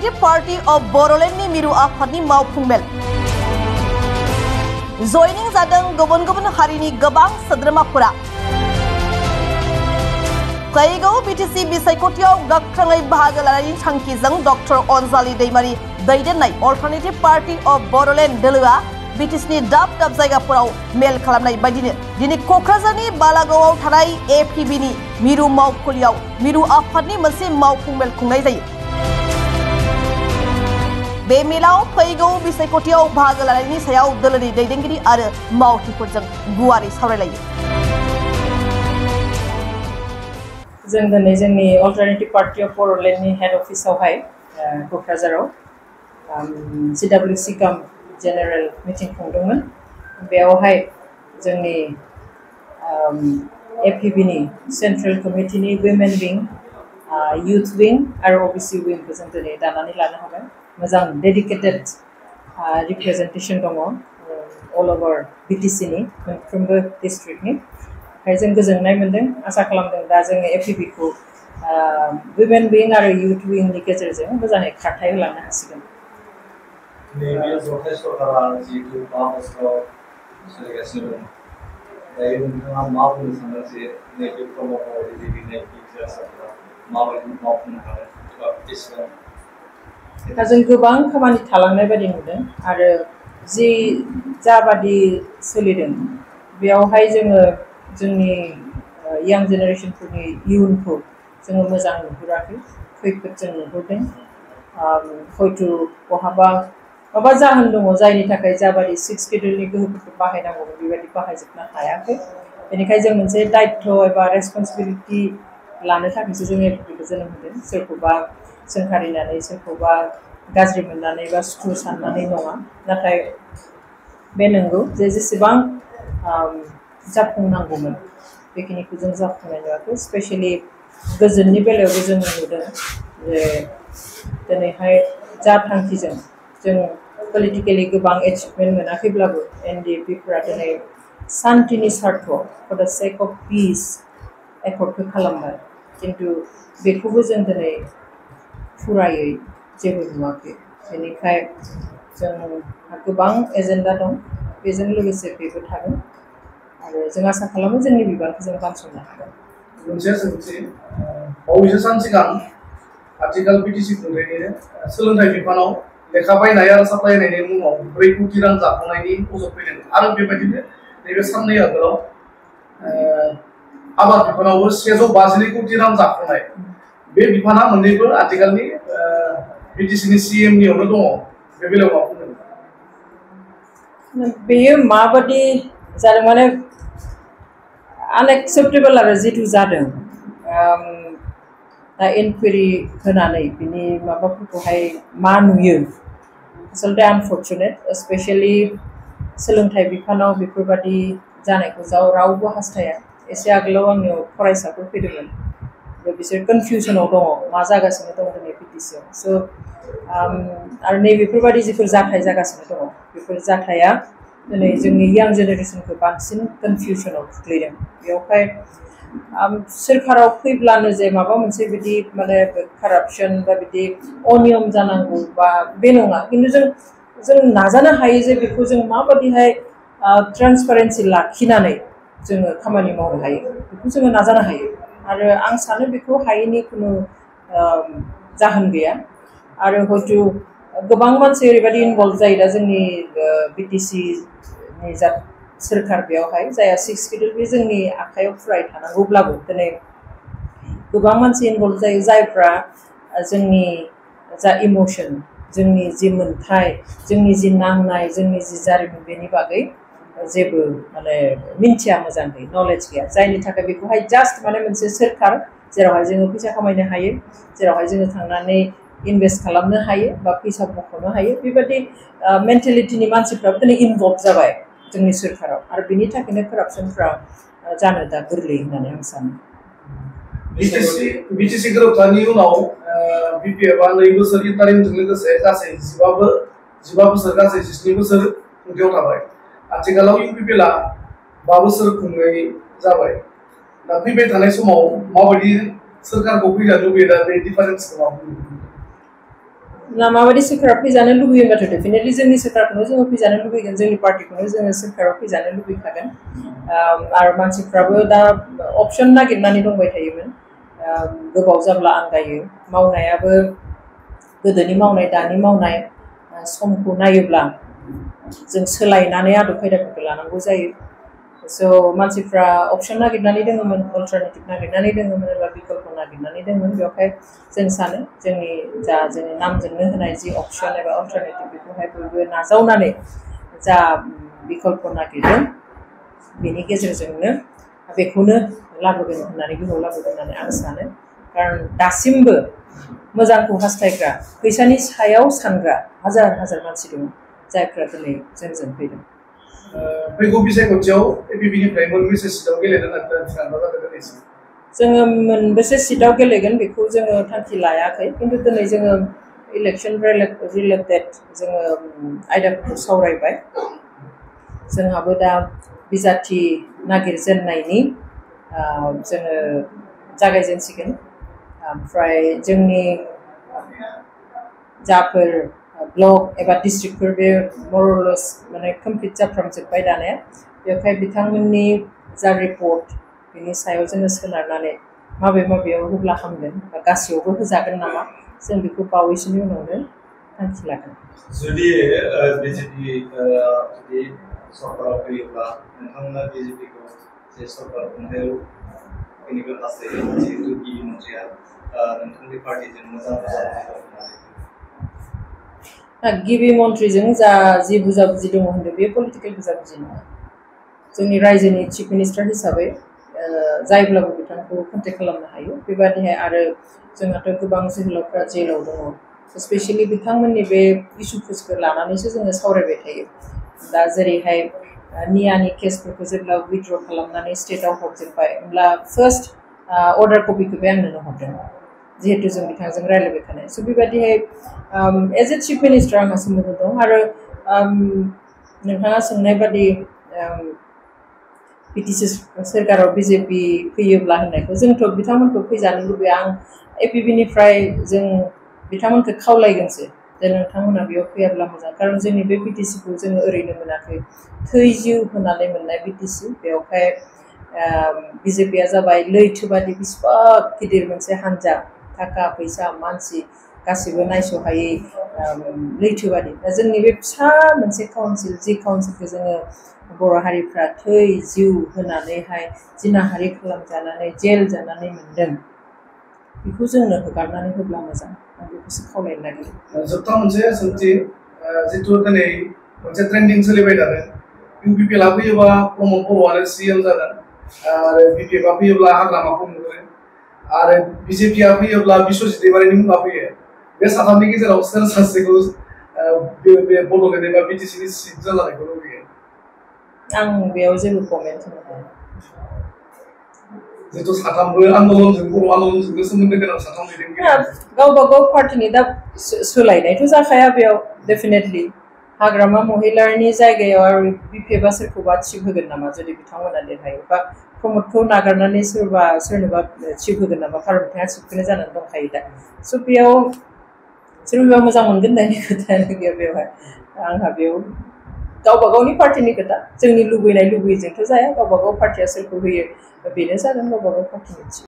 Alternative party of बड'लेण्डनि मिरु आफादनि मावफुंमेल जयनिं जादों गुबुन गुबुन हारिनि गोबां सोद्रोमाफोरा फैगौ बीटीसी बिसायख'थियाव गोख्रोङै बाहागो लानायनि थांखिजों डक्टर अनजालि दैमारि दैदेननाय अल्टरनेटिव पार्टी ऑफ बड'लेण्ड दोलोआ बीटीसीनि दाब दाब जायगाफोराव मेल खालामनाय बायदिनो दिनै क'क्राझारनि बालागावआव थानाय एपीबीनि मिरु मावखुलियाव मिरु आफादनि मोनसे मावफुंमेल खुंनाय जायो। बे मेलाव फैगौ बिसायख'थियाव बाहागो लानायनि सायाव दोलोनि दैदेनगिरि आरो मावथिफोरजों गुवारै सावरायलायो। जों दिनै जोंनि अल्टरनेटिव पार्टी अफ बड'लेण्डनि हेड अफिसावहाय क'क्राझाराव CWC काम जेनेरेल मिटिं खुंदोंमोन। बेयावहाय जोंनि एपीबीनि सेन्ट्रेल कमिटिनि वुमेन विं, यूथ विं आरो ओबीसी विंखौ जों दिनै दानानै लानो हाबाय। मोजां डेडिकेटेड रिप्रेजेन्टेसन दङ अल ओभार बीटीसीनि मोनफ्रोमबो डिस्ट्रिक्टनि। जों गोजोननाय मोनदों, आसा खालामदों दा जोङो एपीबीखौ वुमेन विं आरो यूथ विंनि गेजेरजों मोजाङै खारथाय होलांनो हासिगोन। नैबे जथाय सरकारा जिहेतु 5 बोसोराव सोलिगासिनो दं, दायो नोंथाङा मा बुंनो सानो जे नैबे प्रम'टआव दैदेननाय टिचार्सफोरा माबायदि मावफुंनो हागोन एबा बेसेबां? दा जों गोबां खामानि थालांनाय बायदि नुदों आरो जि जाबादि सोलिदों बेयावहाय जोङो जोंनि यां जेनेरेसनफोरनि इयुनखौ जोङो मोजां नुहुराखै, खैफोद जों नुहुरदों। हयथ' बहाबा माबा जाहोन दङ जायनि थाखाय जाबादि 6 शेड्यूलनि गोहोफोरखौ बाहायनांगौमोन बेबायदि बाहायजोबनो हायाखै। बेनिखायनो जों मोनसे दायित्व एबा रेसपन्सिबिलिटि लानो थाखायसो जों एपीबीखौ जोनोम होदों। सोरखौबा सोंखारिनानै, सोरखौबा गाज्रि मोननानै बा सुथुर साननानै नङा। नाथाय बे नंगौ जे जेसेबां जाफुंनांगौमोन बेखिनिखौ जों जाफुंनाय नुवाखै। स्पेशेलि गोजोननि बेलायावबो जों नुदों जे दिनैहाय जा थांखिजों जों पलिटिकेलि गोबां एचिभमेन्ट मोनाखैब्लाबो एनडिएफबिफोरा दिनै सान्थिनि सार्थ फर द सेक अफ पिस एफर्टखौ खालामबाय, खिन्थु बेखौबो जों दिनै फुरायै जेबो नुवाखै। बेनिखायनो जोंहा गोबां एजेन्डा दं, बेजों लोगोसे बेबो थागोन आरो जों आसा खालामो जोंनि बिबानखौ जों बानस'नो हागोन। मोनसे सोंथि, बावैसो सान सिगां आथिखाल बीटीसी खुंथायनि सोलोंथाइ बिफानाव लेखा बायनाय आरो साप्लाय होनायनि मुङाव 4 कोटि रां जाख'नायनि अजद फैदों आरो बेबायदिनो नैबे साननै आगोलाव आबाद बिफानावबो 152 कोटि रां जाख'नाय। बे बिफाना मोननैबो आथिखालनि बीटीसीनि सीएमनियावनो दङ। बे बेलायाव मा बुंदों? बेयो माबादि जादों माने आनएक्सेप्टेबल आरो जिथु जादों। दा इनकुवेरि होनानै बिनि माबाफोरखौहाय मा नुयो आसलथे आनफर्चुनेट, स्पेशेलि सोलोंथाइ बिफानाव बेफोरबादि जानायखौ रावबो हास्थाया। एसे आगोलाव आंनियाव फरायसाफोर फैदोंमोन, बिसोर कनफिउजनाव दङ मा जागासिनो दं दिनै बीटीसीआव। स' आरो नैबेफोरबादि जिफोर जाथाय जागासिनो दङ बेफोर जाथाया दिनै जोंनि यां जेनेरेसनखौ बांसिन कनफिउजनाव खोख्लैदों। बेवहाय सोरखाराव फैब्लानो जे माबा मोनसे बिदि माने कारापसन बा बिदि अनियम जानांगौ बा बे नङा, खिन्थु जों नाजानो हायो जे बेखौ जों माबादिहाय ट्रान्सपारेन्सि लाखिनानै जोङो खामानि मावनो हायो, बेखौ जोङो नाजानो हायो। आरो आं सानो बेखौ हायैनि खुनु जाहोन गैया। आरो हयथ' गोबां मानसि ओरैबायदि इनभल्भ जायो दा जोंनि बीटीसीनि जा सोरखार बेयावहाय जायहा 6 शेड्यूल बे जोंनि आखायाव फुराय थानांगौब्लाबो दिनै गोबां मानसि इनभल्भ जायो जायफ्रा जोंनि जा इमोसन, जोंनि जि मोन्थाय, जोंनि जि नांनाय, जोंनि जि जारिमिन बेनि बागै जेबो माने मिन्थिया, मोजाङै नलेज गैया। जायनि थाखाय बेखौहाय जास्ट माने मोनसे सोरखार जेरावहाय जोङो फैसा खामायनो हायो, जेरावहाय जोङो थांनानै इनभेस्ट खालामनो हायो बा फैसा बख'नो हायो, बेबायदि मेन्टेलिटिनि मानसिफ्राबो दिनै इनभल्भ जाबाय जोंनि सोरखाराव। आरो बिनि थाखायनो कारापसनफ्रा जानो दा गोरलै होननानै आं सानो। बीटीसी गोरोबथानि उनाव बीपीएफआ 2 बोसोर इन्टारिमजों लोगोसे गासै 15 बोसोर गासै 17 बोसोर खुंथायाव थाबाय। आथिखालाव इउपिपिएलआ 5 बोसोर खुंनाय जाबाय। दा फैबाय थानाय समाव माबायदि सोरखारखौ फैजानो लुबैयो, दा बे डिफारेन्सखौ मा बुंदों? ना माबायदि सोरखारा फैजानो लुबैयोबाथ' डेफिनेटलि जोंनि सोरखारखौनो जोङो फैजानो लुबैगोन जोंनि पार्टिखौनो जोङो सोरखाराव फैजानो लुबैखागोन आरो मानसिफ्राबो दा अपसन नागिरनानै दंबाय थायोमोन गोबाव जाब्ला आंगायो मावनायाबो गोदोनि मावनाय दानि मावनाय समखौ नायोब्ला जों सोलायनानै आदब खायदाफोरखौ लानांगौ जायो स' मानसिफ्रा अपसन नागिरनानै दङमोन अल्टारनेटिभ नागिरनानै दङमोन एबा बिकल्प नागिरनानै दङमोन बेवहाय जों सानो जोंनि जा जोंनि नामजोंनो होनाय जि अपसन एबा अल्टारनेटिभ बेखौहाय बयबो नाजावनानै जा बिकल्प नागिरदों बेनि गेजेरजोंनो बेखौनो लाबोगोन होननानै गोबाव लाबोगोन होननानै आं सानो खारन दासिमबो मोजांखौ हास्थायग्रा फैसानि सायाव सानग्रा हाजार हाजार मानसि दङ जायफ्रा दिनै जोंजों फैदों फैगौ बिसायख'थियाव एपिपिनिफ्राय मोनबेसे सिटआव गेलेनो नागिरदों जोङो मोनबेसे सिटआव गेलेगोन बेखौ जोङो थांखि लायाखै खिन्थु दिनै जोङो इलेक्सन रिलेटेड जोङो आयदाफोरखौ सावरायबाय जोंहाबो दा बिजाथि नागिरजेननायनि जोङो जागायजेनसिगोन ओमफ्राय जोंनि जाफोर ब्लक एबा डिस्ट्रिक्टफोर बे मरलेस माने कमप्लिट जाफ्रामजोब्बाय दानिया बेवहाय बिथांमोननि जा रिपर्ट बेनि सायाव जोङो सोनारनानै माबेयाव होब्ला हामगोन बा गासैयावबो होजागोन नामा जों बेखौ बावैसोनि उनावनो थांखि लागोन जुदि बिजेपि जुदि सरकाराव फैयोब्ला नोंथांमोना बिजेपिखौ जे सरकार खुंथायाव फैनो हास्थायो जिहेतु गिबि मन्थ्रिया नोंथांनि पार्टिजों मोजां गिबि मन्थ्रिजों जा जि बुजाबुजि दङ होनदों बे पलिटिकेल बुजाबुजि नङा जोंनि रायजोनि चिफ मिनिस्टार हिसाबै जायब्लाबो बिथांखौ कन्टेक्ट खालामनो हायो बेबादिहाय आरो जोंहाथ' गोबां जोहोलावफ्रा जेलाव दङ स्पेसियेलि बिथांमोननि बे इसुफोरखौ लानानैसो जोङो सावरायबाय थायो दा जेरैहाय नियानि केसफोरखौ जेब्ला उइथड्र खालामनानै स्टेटआव हरजोब्बाय होमब्ला फार्स्ट अर्डार कपिखौ बे आंनो हरदों जिहेतु जों बिथांजों रायज्लायबाय थानाय स' बेबायदिहाय एज ए चिफ मिनिस्टार आंहा सोमोन्दो दं आरो नोंथाङा सोंनाय बादि बिटिसि सोरखाराव बिजेपि फैयोब्ला होननायखौ जोंथ' बिथांमोनखौ फैजानो लुबैया आं एपिपिनिफ्राय जों बिथांमोनखौ खावलायगोनसो जे नोंथांमोना बेयाव फैयाब्ला मोजां खारन जोंनि बे बिटिसिखौ जोङो ओरैनो मोनाखै थै जिउ होनानै मोननाय बिटिसि बेवहाय बिजेपिया जाबाय लैथोबादि बिसिबा गिदिर मोनसे हान्जा थाखा फैसा मानसि गासिबो नायस'हायै लैथोबादि दा जोंनि बे फिसा मोनसे काउन्सिल जि काउन्सिलखौ जोङो बर' हारिफ्रा थै जिउ होनानैहाय जिनाहारि खालामजानानै जेल जानानै मोनदों बेखौ जोंनो हगारनानै होब्ला मोजां आं बेखौसो खावलायनो नागिरो जोबथा मोनसे सोंथि जिथु दिनै मोनसे ट्रेन्डिं सोलिबाय थादों इउपिपिएलआ फैयोबा प्रमद बर'आनो सिएम जागोन आरो बिपिएफआ फैयोब्ला हाग्रामाखौ नुगोन आरो बिजेपिआ फैयोब्ला बिश्वजित दैमारिनि मुङा फैयो बे साथामनि गेजेराव सोर सासेखौ बे बड'लेण्ड एबा बिटिसिनि सिट जानायखौ लुबैयो आं बेयाव जेबो कमेन्ट होनो हाया जितु साथामबो आन्दलनजों बर' आन्दलनजोंबो सोमोन्दो गोनां साथाम दैदेनगिरि गावबा गाव पार्टिनि दा सोलायनायथ' जाखाया बेयाव डेफिनेटलि हाग्रामा महिलारनि जायगायाव आरो बिपिएफआ सोरखौबा चिफ होगोन नामा जुदि बिथांमोना देरहायो बा प्रमदखौ नागारनानै सोरनोबा चिफ होगोन नामा खारन बिथाङा चिफखौनो जानानै दंखायो दा स' बेयाव सोरबा मोजां मोनगोन होननायनि खोथायानो गैया बेवहाय आंहा बेयाव गावबा गावनि पार्टिनि खोथा जोंनि लुबैनाय लुबैयैजोंथ' जाया गावबा गाव पार्टिया सोरखौ होयो बेनो जागोन गावबा गाव पार्टिनि